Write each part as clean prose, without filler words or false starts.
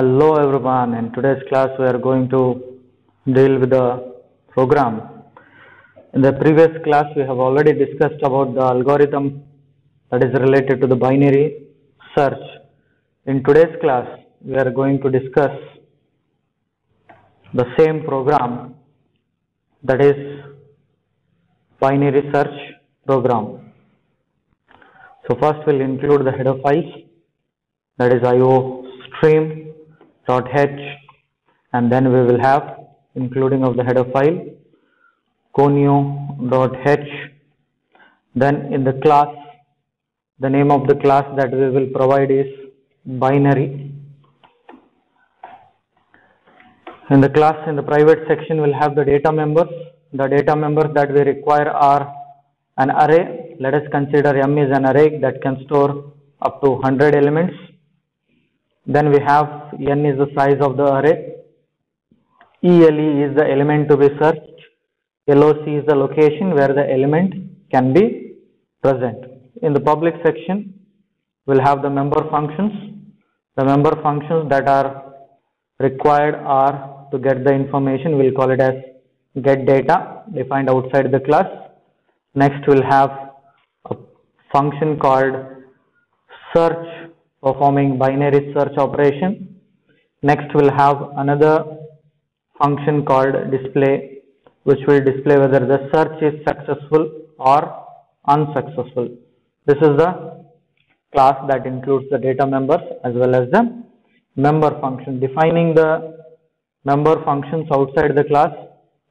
Hello everyone, in today's class we are going to deal with the program. In the previous class we have already discussed about the algorithm that is related to the binary search. In today's class we are going to discuss the same program, that is binary search program. So first we'll include the header files, that is iostream.h, and then we will have including of the header file conio.h. Then in the class, the name of the class that we will provide is binary. In the class, in the private section, we'll have the data members. The data members that we require are an array. Let us consider M is an array that can store up to 100 elements. Then we have N is the size of the array, ELE is the element to be searched, LOC is the location where the element can be present. In the public section, we'll have the member functions. The member functions that are required are to get the information, we'll call it as get data, defined outside the class. Next, we'll have a function called search, performing binary search operation. Next we'll have another function called display, which will display whether the search is successful or unsuccessful. This is the class that includes the data members as well as the member function. Defining the member functions outside the class,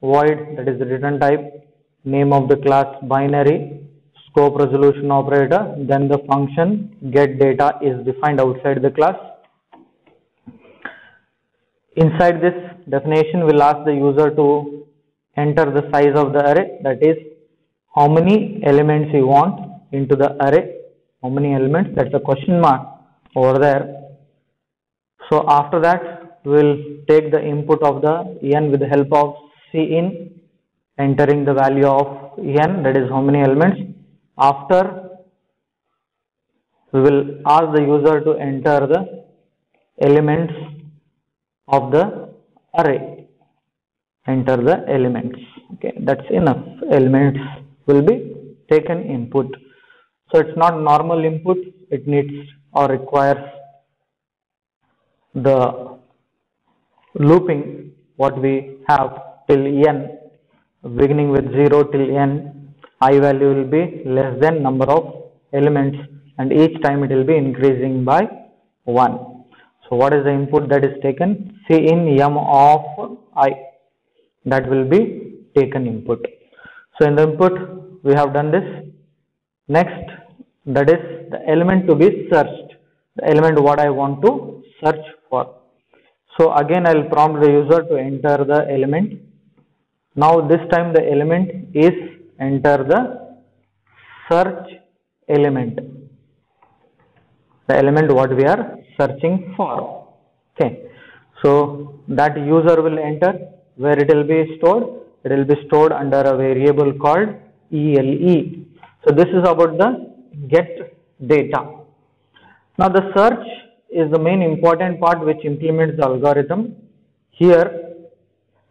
void, that is the return type, name of the class binary, scope resolution operator, then the function get data is defined outside the class. Inside this definition, we'll ask the user to enter the size of the array, that is how many elements you want into the array, how many elements, that's a question mark over there. So after that, we'll take the input of the n with the help of cin, entering the value of n, that is how many elements. After, we will ask the user to enter the elements of the array. Enter the elements. Okay, that's enough. Elements will be taken input. So it's not normal input. It needs or requires the looping what we have till n, beginning with 0 till n. I value will be less than number of elements, and each time it will be increasing by 1. So what is the input that is taken? Cin m of I, that will be taken input. So in the input we have done this. Next, that is the element to be searched, the element what I want to search for. So again I will prompt the user to enter the element. Now this time the element is enter the search element, the element what we are searching for. Okay, so that user will enter. Where it will be stored? It will be stored under a variable called ELE. So this is about the get data. Now the search is the main important part which implements the algorithm. Here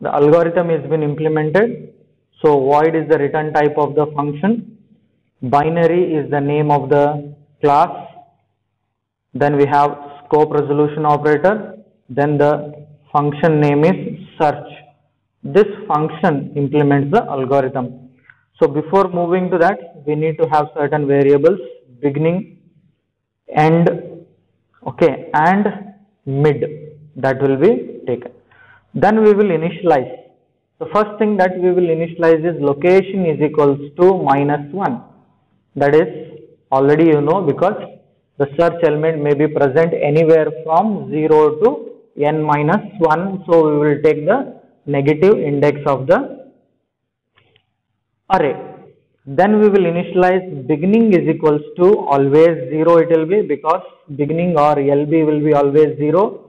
the algorithm has been implemented. So void is the return type of the function, binary is the name of the class, then we have scope resolution operator, then the function name is search. This function implements the algorithm. So before moving to that, we need to have certain variables, beginning, end, okay, and mid, that will be taken. Then we will initialize. The first thing that we will initialize is location is equals to -1. That is already you know, because the search element may be present anywhere from 0 to n-1. So we will take the negative index of the array. Then we will initialize beginning is equals to always 0 it will be, because beginning or LB will be always 0.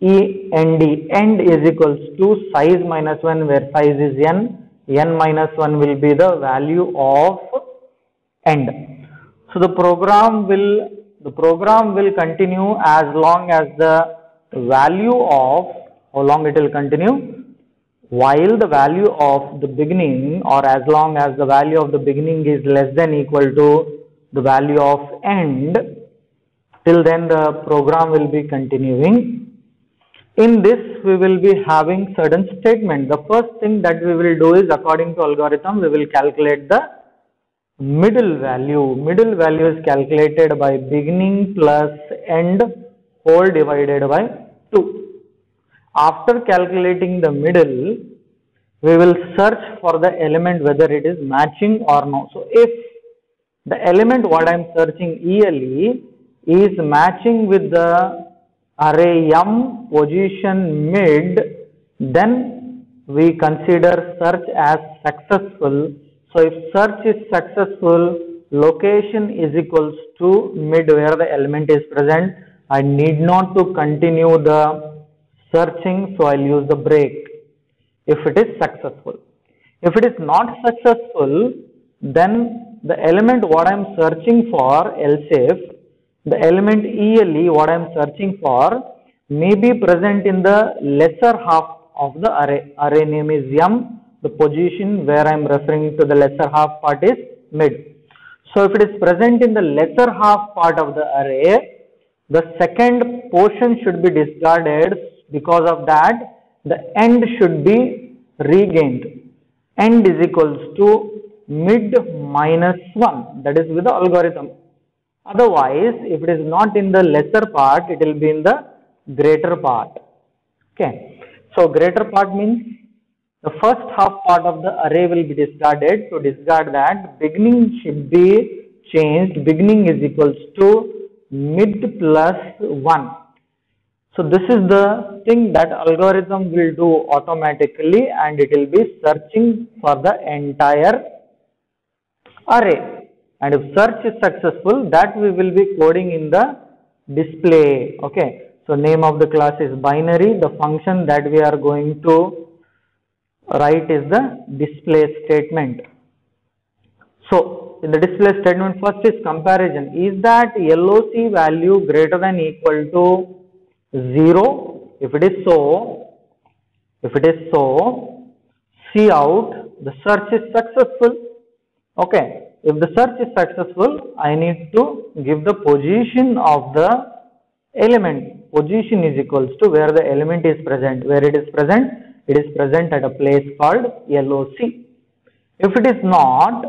end is equals to size -1, where size is n-1 will be the value of end. So the program will continue as long as the value of, how long it will continue? While the value of the beginning, or as long as the value of the beginning is less than equal to the value of end, till then the program will be continuing. In this we will be having certain statements. The first thing that we will do is, according to algorithm, we will calculate the middle value. Middle value is calculated by beginning plus end whole divided by 2. After calculating the middle, we will search for the element whether it is matching or no. So if the element what I am searching ELE is matching with the array M position mid, then we consider search as successful. So if search is successful, location is equals to mid where the element is present. I need not to continue the searching, so I'll use the break if it is successful. If it is not successful, then the element what I am searching for, else if the element ELE what I am searching for may be present in the lesser half of the array. Array name is M, the position where I am referring to the lesser half part is mid. So if it is present in the lesser half part of the array, the second portion should be discarded. Because of that, the end should be regained. End is equals to mid minus 1, that is with the algorithm. Otherwise, if it is not in the lesser part, it will be in the greater part. Okay. So greater part means the first half part of the array will be discarded. So discard that. Beginning should be changed. Beginning is equals to mid plus 1. So this is the thing that algorithm will do automatically, and it will be searching for the entire array. And if search is successful, that we will be coding in the display. Okay. So name of the class is binary. The function that we are going to write is the display statement. So in the display statement, first is comparison. Is that LOC value greater than equal to 0? If it is so, see out the search is successful. Okay, if the search is successful, I need to give the position of the element. Position is equals to where the element is present. Where it is present? It is present at a place called LOC. If it is not,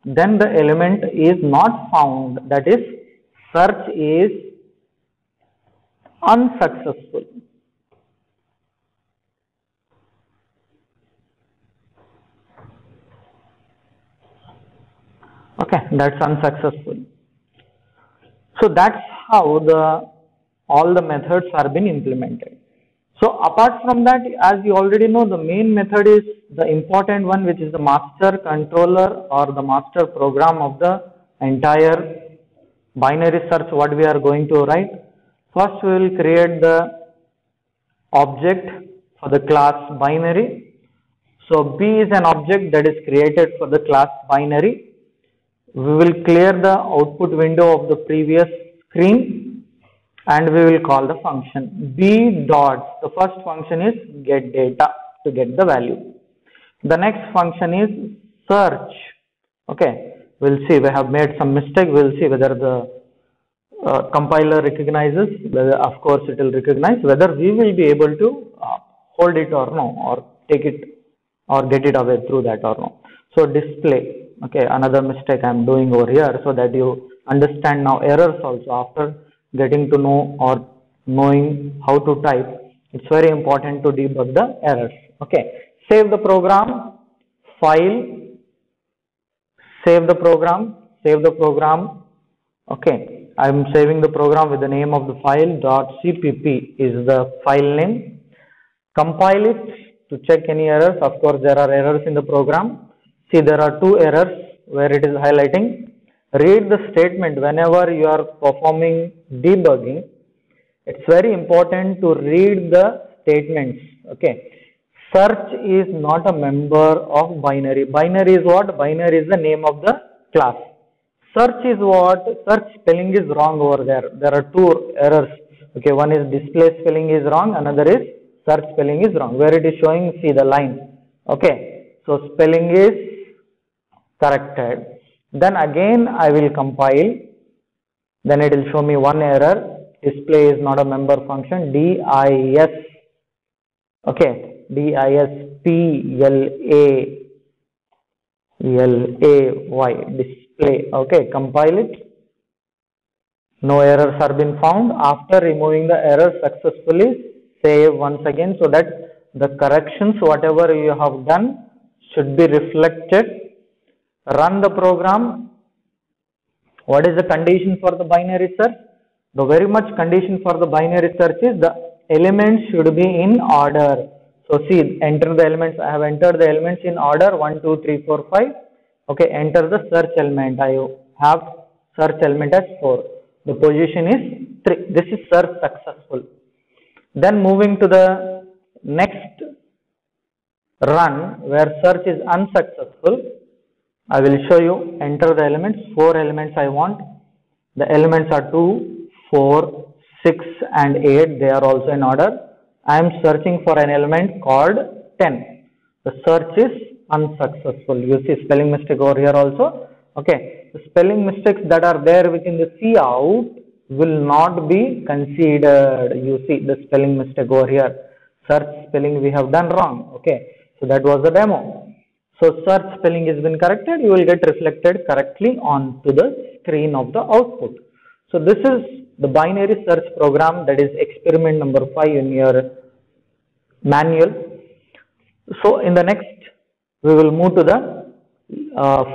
then the element is not found. That is, search is unsuccessful. Okay, that's unsuccessful. So that's how all the methods are being implemented. So apart from that, as you already know, the main method is the important one, which is the master controller or the master program of the entire binary search what we are going to write. First, we will create the object for the class binary. So B is an object that is created for the class binary. We will clear the output window of the previous screen and we will call the function B dot. The first function is get data, to get the value. The next function is search. Okay, we'll see, we have made some mistake. We'll see whether the compiler recognizes, whether of course it will recognize, whether we will be able to hold it or no, or take it or get it away through that or no. So display, okay, another mistake I am doing over here, so that you understand now errors also. After getting to know or knowing how to type, it's very important to debug the errors. Okay, save the program, file, save the program. Okay, I am saving the program with the name of the file. .cpp is the file name. Compile it to check any errors. Of course, there are errors in the program. See, there are two errors where it is highlighting. Read the statement whenever you are performing debugging. It's very important to read the statements. Okay, search is not a member of binary. Binary is what? Binary is the name of the class. Search is what? Search spelling is wrong over there. There are two errors. Okay, one is display spelling is wrong, another is search spelling is wrong. Where it is showing, see the line. Okay, so spelling is corrected. Then again I will compile. Then it will show me one error. Display is not a member function. DIS. Okay, DISPLAY, display. Okay, compile it. No errors are been found. After removing the error successfully, save once again so that the corrections whatever you have done should be reflected. Run the program. What is the condition for the binary search? The very much condition for the binary search is the elements should be in order. So see, enter the elements. I have entered the elements in order 1, 2, 3, 4, 5. Okay, enter the search element. I have search element as 4. The position is 3. This is search successful. Then moving to the next run where search is unsuccessful. I will show you. Enter the elements. 4 elements I want. The elements are 2, 4, 6 and 8. They are also in order. I am searching for an element called 10. The search is unsuccessful. You see spelling mistake over here also. Okay. The spelling mistakes that are there within the cout will not be considered. You see the spelling mistake over here. Search spelling we have done wrong. Okay. So that was the demo. So search spelling has been corrected. You will get reflected correctly onto the screen of the output. So this is the binary search program, that is experiment number 5 in your manual. So in the next we will move to the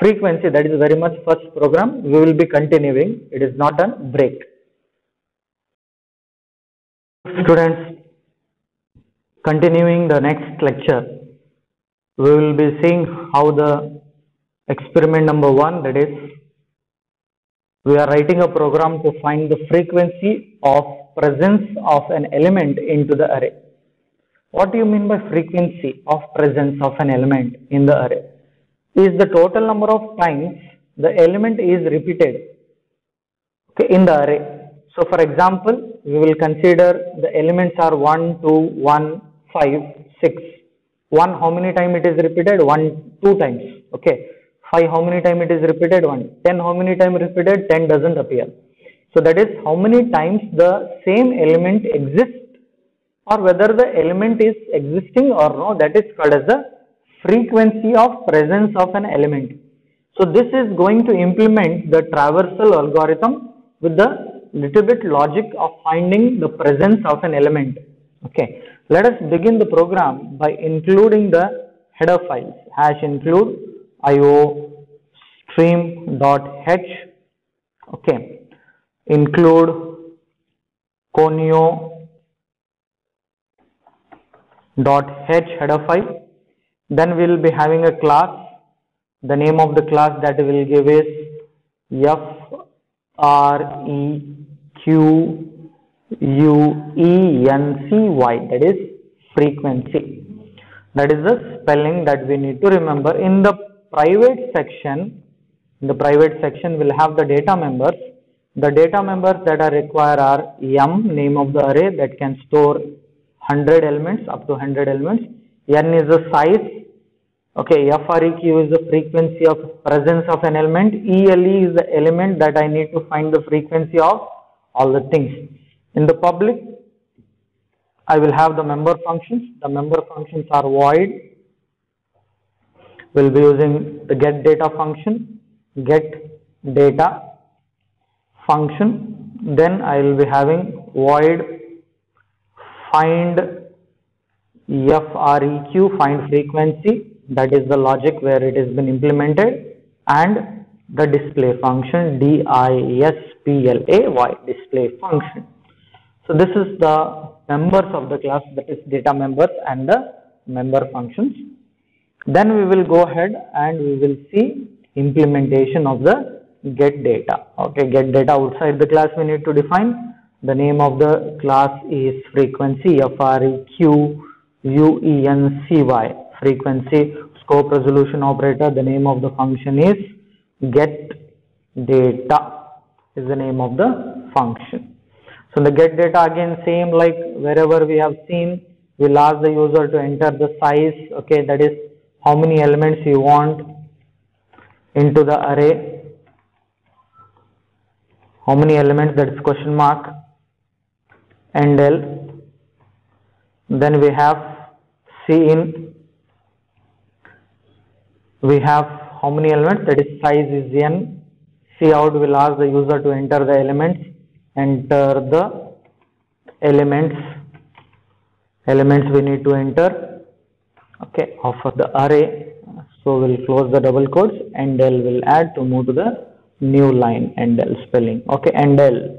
frequency, that is very much first program. We will be continuing. It is not a break. Students, continuing the next lecture, we will be seeing how the experiment number 1, that is we are writing a program to find the frequency of presence of an element into the array. What do you mean by frequency of presence of an element in the array? Is the total number of times the element is repeated, okay, in the array. So for example, we will consider the elements are 1, 2, 1, 5, 6. 1, how many times it is repeated? 1, 2 times. Okay. 5, how many times it is repeated? 1. 10, how many times repeated? 10 doesn't appear. So that is how many times the same element exists, or whether the element is existing or no. That is called as the frequency of presence of an element. So this is going to implement the traversal algorithm with the little bit logic of finding the presence of an element. Okay. Let us begin the program by including the header files. #include io stream.h. Okay. Include conio.h header file. Then we will be having a class. The name of the class that we will give is frequency, that is frequency. That is the spelling that we need to remember. In the private section, we'll have the data members. The data members that are required are name of the array that can store 100 elements, up to 100 elements. N is the size. Okay, FREQ is the frequency of presence of an element. ELE is the element that I need to find the frequency of all the things. In the public, I will have the member functions. The member functions are void. We'll be using the get data function, get data function. Then I will be having void find FREQ, find frequency. That is the logic where it has been implemented, and the display function DISPLAY, display function. So this is the members of the class, that is data members and the member functions. Then we will go ahead and we will see implementation of the get data. Okay, get data outside the class we need to define. The name of the class is frequency, FREQUENCY, frequency. Scope resolution operator, the name of the function is get data, is the name of the function. So the get data again same like wherever we have seen, we'll ask the user to enter the size, okay, that is how many elements you want into the array, how many elements, that is question mark, and L. Then we have cin, we have how many elements, that is size is n. Cout will ask the user to enter the elements, enter the elements we need to enter, okay, of the array. So we'll close the double quotes and L will add to move to the new line, and L spelling, okay, and L.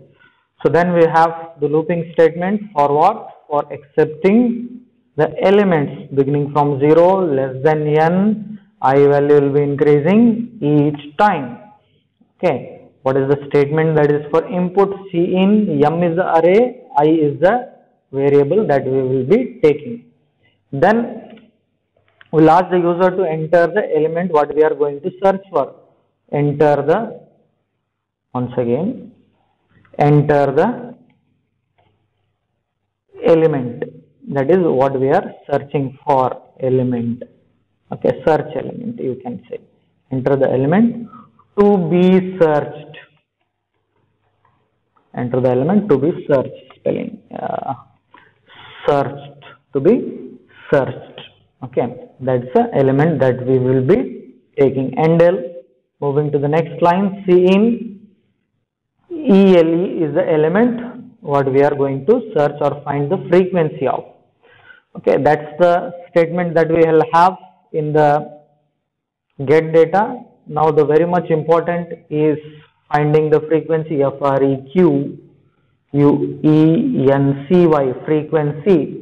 So then we have the looping statement for what? For accepting the elements beginning from 0 less than n, I value will be increasing each time. Okay, what is the statement? That is for input cin, m is the array, I is the variable that we will be taking. Then we'll ask the user to enter the element what we are going to search for. Enter the, once again, enter the element, that is what we are searching for, element, okay, search element you can say. Enter the element to be searched, enter the element to be searched, spelling, searched, to be searched, okay, that's the element that we will be taking. And L, moving to the next line, cin, ELE is the element what we are going to search or find the frequency of. Okay, that's the statement that we will have in the get data. Now the very much important is finding the frequency, FREQUENCY, frequency,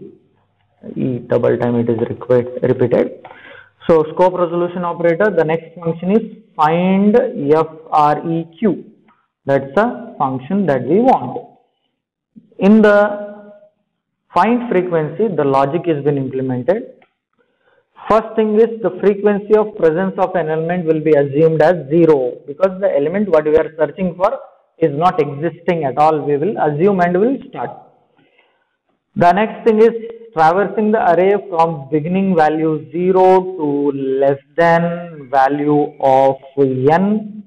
E double time it is repeated. So scope resolution operator, the next function is find FREQ. That's the function that we want. In the find frequency, the logic has been implemented. First thing is the frequency of presence of an element will be assumed as 0 because the element what we are searching for is not existing at all. We will assume and will start. The next thing is traversing the array from beginning value 0 to less than value of n.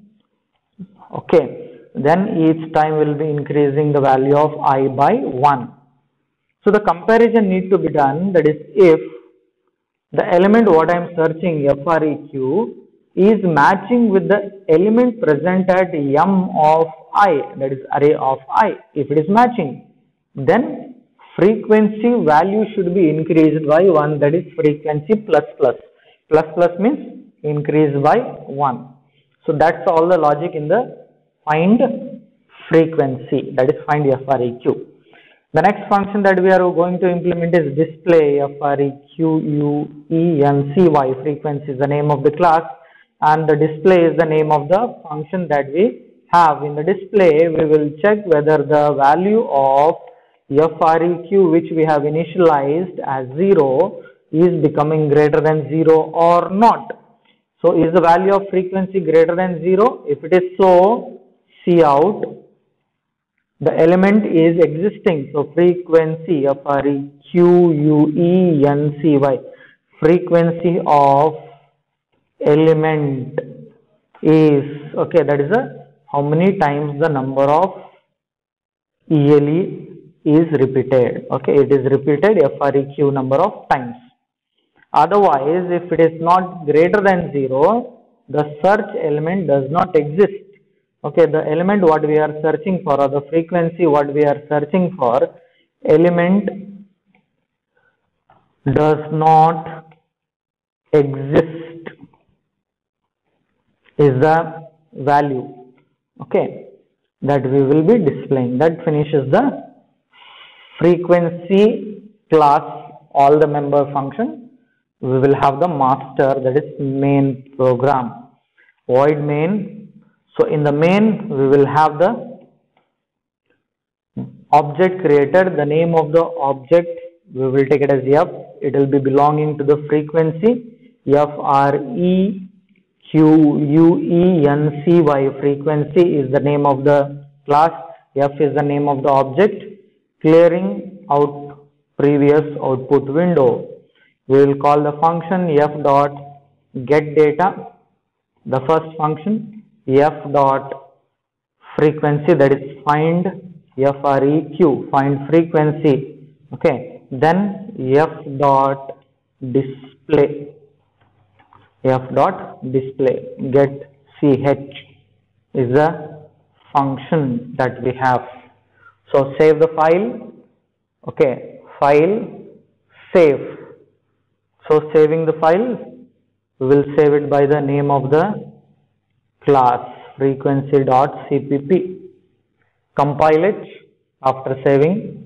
Okay. Then each time will be increasing the value of I by 1. So the comparison need to be done, that is if the element what I am searching, FREQ, is matching with the element present at m of I, that is array of I. If it is matching, then frequency value should be increased by 1, that is frequency plus plus. Plus plus means increase by 1. So that's all the logic in the find frequency, that is find FREQ. The next function that we are going to implement is display, FREQUENCY, frequency is the name of the class and the display is the name of the function that we have. In the display we will check whether the value of FREQ which we have initialized as 0 is becoming greater than 0 or not. So is the value of frequency greater than 0? If it is so, Cout, the element is existing. So frequency, FREQUENCY, frequency of element is, okay, that is how many times the number of ELE is repeated. Okay, it is repeated FREQ number of times. Otherwise, if it is not greater than 0, the search element does not exist. Okay, the element what we are searching for or the frequency what we are searching for, element does not exist is the value, okay, that we will be displaying. That finishes the frequency class, all the member function. We will have the master, that is main program, void main. So in the main we will have the object created, the name of the object we will take it as F, it will be belonging to the frequency, FREQUENCY, frequency is the name of the class, F is the name of the object, clearing out previous output window. We will call the function f dot get data, the first function, f dot frequency, that is find freq, find frequency, okay, then f dot display, get ch is the function that we have. So save the file, okay, file, save. So saving the file, we will save it by the name of the class frequency.cpp. Compile it. After saving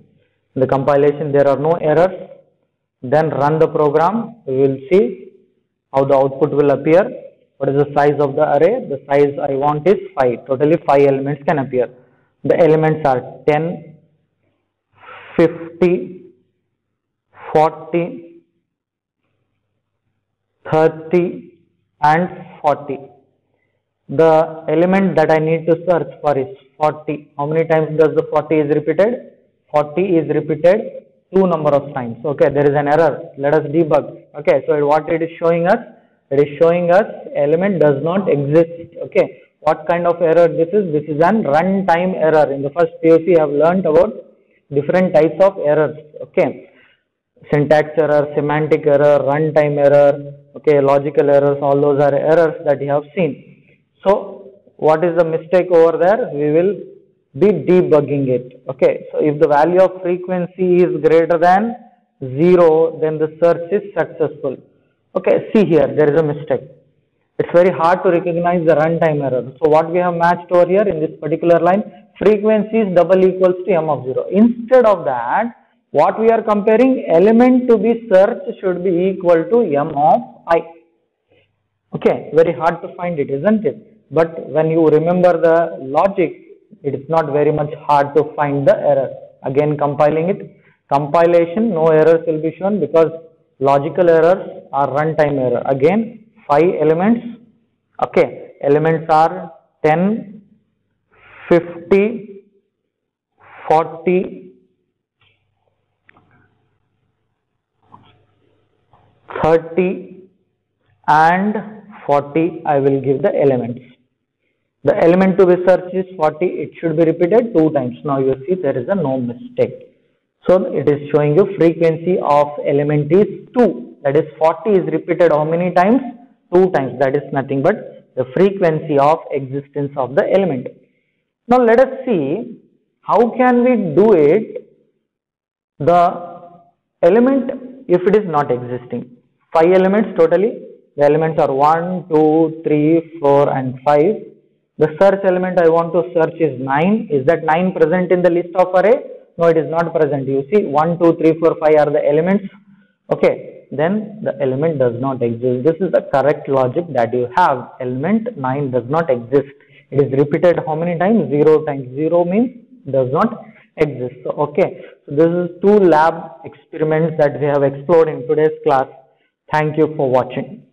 the compilation, there are no errors. Then run the program. We will see how the output will appear. What is the size of the array? The size I want is 5. Totally 5 elements can appear. The elements are 10, 50, 40, 30 and 40. The element that I need to search for is 40. How many times does the 40 is repeated? 40 is repeated 2 number of times. Okay, there is an error. Let us debug. Okay, so what it is showing us? It is showing us element does not exist. Okay, what kind of error this is? This is an runtime error. In the first POC, you have learnt about different types of errors. Okay, syntax error, semantic error, runtime error, okay, logical errors, all those are errors that you have seen. So what is the mistake over there? We will be debugging it. Okay, so if the value of frequency is greater than 0, then the search is successful. Okay, see here, there is a mistake. It's very hard to recognize the runtime error. So what we have matched over here in this particular line, frequency is double equals to m of 0. Instead of that, what we are comparing, element to be searched should be equal to m of I. Okay, very hard to find it, isn't it? But when you remember the logic, it is not very much hard to find the error. Again, compiling it. Compilation, no errors will be shown because logical errors are runtime error. Again, 5 elements. Okay, elements are 10, 50, 40, 30 and 40. I will give the elements. The element to be searched is 40. It should be repeated 2 times. Now you see there is a no mistake. So it is showing you frequency of element is 2. That is 40 is repeated how many times? 2 times. That is nothing but the frequency of existence of the element. Now let us see how can we do it. The element, if it is not existing, 5 elements totally. The elements are 1, 2, 3, 4 and 5. The search element I want to search is 9. Is that 9 present in the list of array? No, it is not present. You see 1, 2, 3, 4, 5 are the elements. Okay, then the element does not exist. This is the correct logic that you have. Element 9 does not exist. It is repeated how many times? 0 times. 0 means does not exist. So, okay, so this is 2 lab experiments that we have explored in today's class. Thank you for watching.